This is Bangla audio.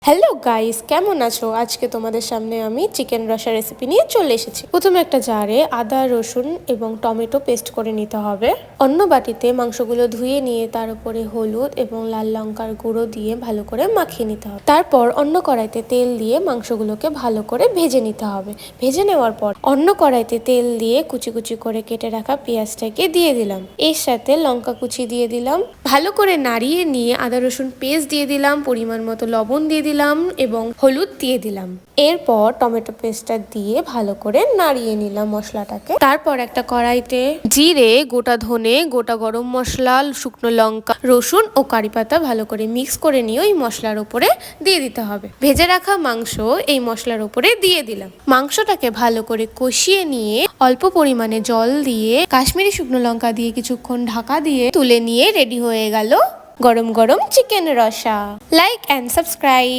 হ্যালো গাইস, কেমন আছো? আজকে তোমাদের সামনে আমি চিকেন রসা রেসিপি নিয়ে চলে এসেছি। প্রথমে একটা জারে আদা, রসুন এবং টমেটো পেস্ট করে নিতে হবে। অন্য বাটিতে মাংসগুলো ধুয়ে নিয়ে তার উপরে হলুদ এবং লাল লঙ্কার গুঁড়ো দিয়ে ভালো করে মাখিয়ে নিতে হবে। তারপর অন্য কড়াইতে তেল দিয়ে মাংসগুলোকে ভালো করে ভেজে নিতে হবে। ভেজে নেওয়ার পর অন্য কড়াইতে তেল দিয়ে কুচি কুচি করে কেটে রাখা পেঁয়াজটাকে দিয়ে দিলাম। এর সাথে লঙ্কা কুচি দিয়ে দিলাম। ভালো করে নাড়িয়ে নিয়ে আদা রসুন পেস্ট দিয়ে দিলাম, পরিমাণ মতো লবণ দিয়ে দিলাম এবং হলুদ দিয়ে দিলাম। এরপর টমেটো পেস্টটা দিয়ে ভালো করে নাড়িয়ে নিলাম মশলাটাকে। তারপর একটা কড়াইতে জিরে, গোটা ধনে, গোটা গরম মশলা, শুকনো লঙ্কা, রসুন ও কারি পাতা ভালো করে মিক্স করে নিয়ে ওই মশলার উপরে দিয়ে দিতে হবে। ভেজে রাখা মাংস এই মশলার উপরে দিয়ে দিলাম। মাংসটাকে ভালো করে কষিয়ে নিয়ে অল্প পরিমাণে জল দিয়ে কাশ্মীরি শুকনো লঙ্কা দিয়ে কিছুক্ষণ ঢাকা দিয়ে তুলে নিয়ে রেডি হয়ে গেল গরম গরম চিকেন রসা। Like and subscribe.